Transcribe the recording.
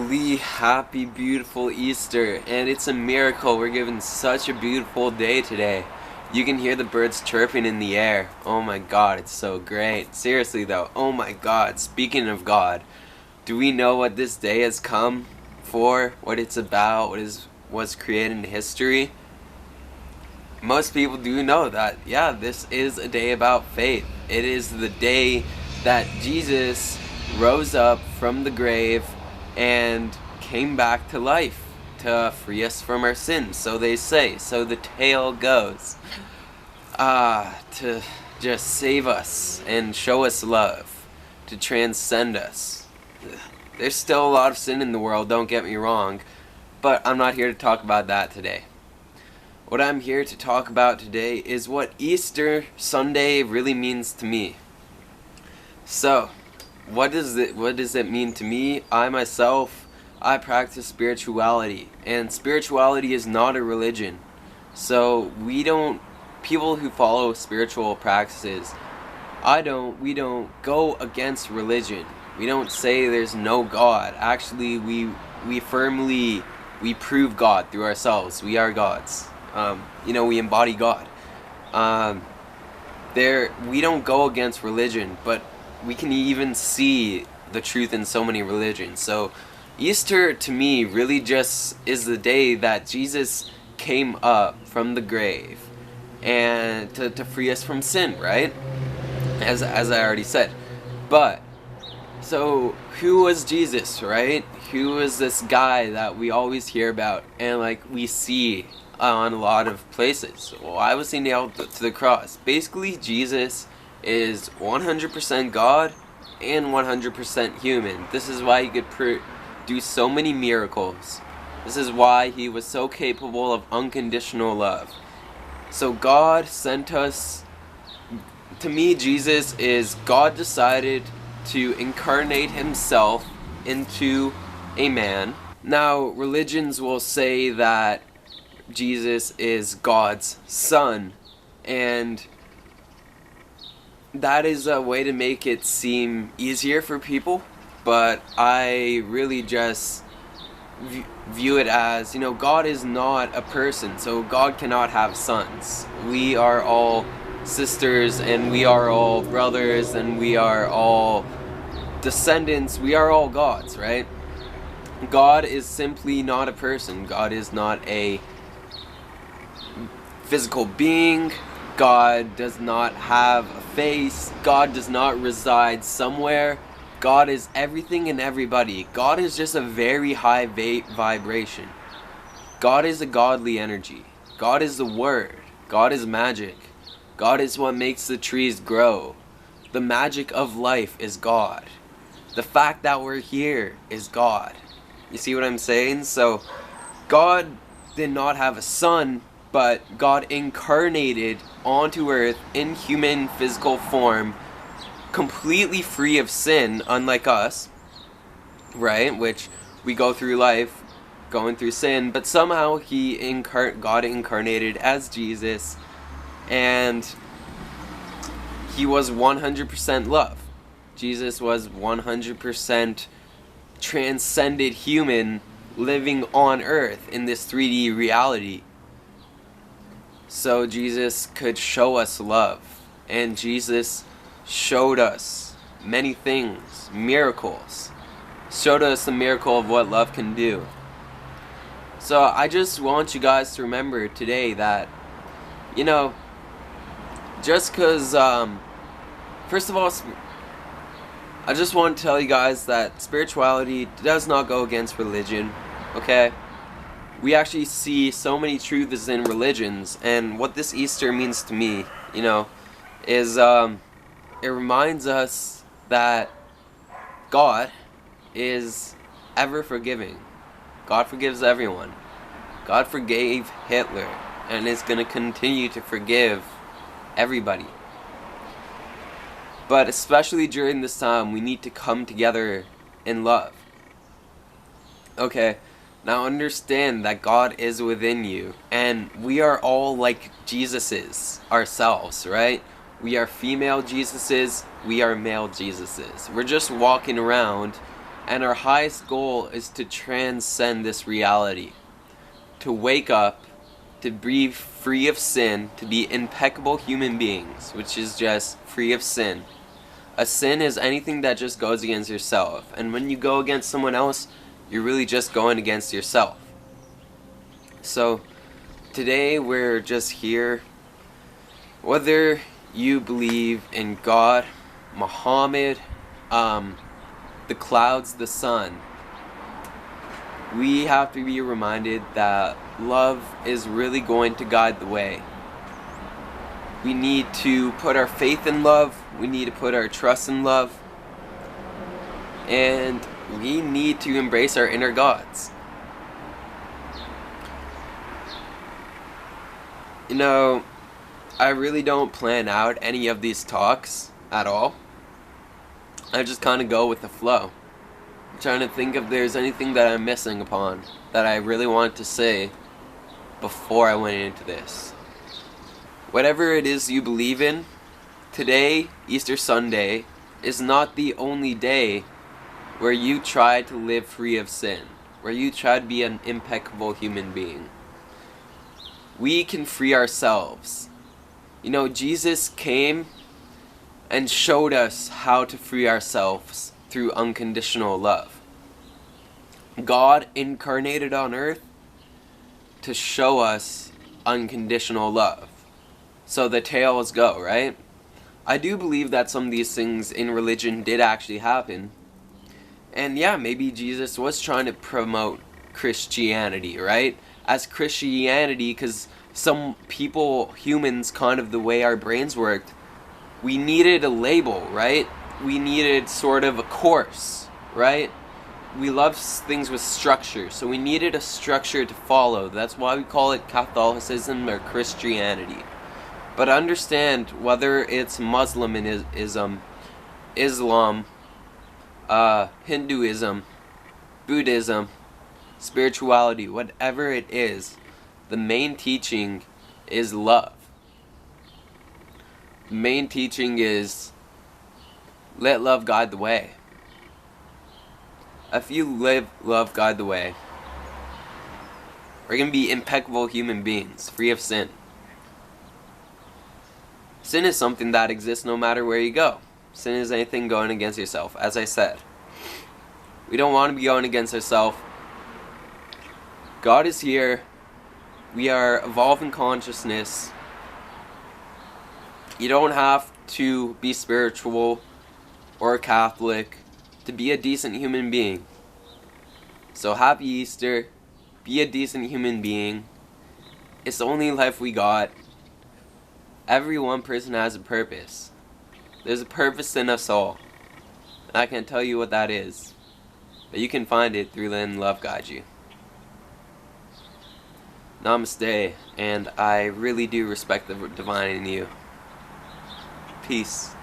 Holy, happy, beautiful Easter, and it's a miracle. We're given such a beautiful day today. You can hear the birds chirping in the air. Oh my god, it's so great. Seriously though, oh my god, speaking of God, do we know what this day has come for? What it's about? What's created in history? Most people do know that, yeah, this is a day about faith. It is the day that Jesus rose up from the grave and came back to life to free us from our sins, so they say, so the tale goes. To just save us and show us love, to transcend us. There's still a lot of sin in the world, don't get me wrong, but I'm not here to talk about that today. What I'm here to talk about today is what Easter Sunday really means to me. So, what does it mean to me? I practice spirituality, and spirituality is not a religion. So people who follow spiritual practices, we don't go against religion. We don't say there's no God. Actually, we prove God through ourselves. We are gods. We embody God. We don't go against religion, but we can even see the truth in so many religions. So Easter to me really just is the day that Jesus came up from the grave and to free us from sin, right? As I already said. But so who was Jesus, right? Who was this guy that we always hear about and we see on a lot of places? Why was he nailed to the cross? Basically, Jesus is 100% God and 100% human. This is why he could do so many miracles. This is why he was so capable of unconditional love. So God sent us. To me, Jesus is God decided to incarnate himself into a man. Now, religions will say that Jesus is God's son, and that is a way to make it seem easier for people, but I really just view it as, God is not a person, so God cannot have sons. We are all sisters, and we are all brothers, and we are all descendants. We are all gods, right? God is simply not a person. God is not a physical being. God does not have a face. God does not reside somewhere. God is everything and everybody. God is just a very high vibration. God is a godly energy. God is the Word. God is magic. God is what makes the trees grow. The magic of life is God. The fact that we're here is God. You see what I'm saying? So, God did not have a son, but God incarnated onto earth in human physical form, completely free of sin, unlike us, right? Which we go through life going through sin, but somehow God incarnated as Jesus, and he was 100% love. Jesus was 100% transcended human living on earth in this 3D reality. So Jesus could show us love, and Jesus showed us many things, miracles. Showed us the miracle of what love can do. So I just want you guys to remember today that, just because, first of all, I just want to tell you guys that spirituality does not go against religion, okay? We actually see so many truths in religions, and what this Easter means to me, is it reminds us that God is ever forgiving. God forgives everyone. God forgave Hitler, and is going to continue to forgive everybody. But especially during this time, we need to come together in love. Okay, now understand that God is within you, and we are all like Jesuses ourselves, right? We are female Jesuses, we are male Jesuses. We're just walking around And our highest goal is to transcend this reality, to wake up, to be free of sin, to be impeccable human beings, which is just free of sin. A sin is anything that just goes against yourself, and when you go against someone else, you're really just going against yourself. So today we're just here, whether you believe in God, Muhammad, the clouds, the sun, we have to be reminded that love is really going to guide the way. We need to put our faith in love, we need to put our trust in love, and we need to embrace our inner gods. You know, I really don't plan out any of these talks at all. I just kind of go with the flow. I'm trying to think if there's anything that I'm missing upon that I really want to say before I went into this. Whatever it is you believe in, today, Easter Sunday, is not the only day where you try to live free of sin, where you try to be an impeccable human being. We can free ourselves. You know, Jesus came and showed us how to free ourselves through unconditional love. God incarnated on earth to show us unconditional love. So the tales go, right? I do believe that some of these things in religion did actually happen. And yeah, maybe Jesus was trying to promote Christianity, right? As Christianity, because some people, humans, kind of the way our brains worked, we needed a label, right? We needed sort of a course, right? We love things with structure, so we needed a structure to follow. That's why we call it Catholicism or Christianity. But understand, whether it's Muslimism, Islam, Hinduism, Buddhism, spirituality, whatever it is, the main teaching is love. The main teaching is let love guide the way. If you live love guide the way, we're going to be impeccable human beings, free of sin. Sin is something that exists no matter where you go. Sin is anything going against yourself, as I said. We don't want to be going against ourselves. God is here. We are evolving consciousness. You don't have to be spiritual or Catholic to be a decent human being. So happy Easter. Be a decent human being. It's the only life we got. Every one person has a purpose. There's a purpose in us all. And I can't tell you what that is. But you can find it through letting love guide you. Namaste, and I really do respect the divine in you. Peace.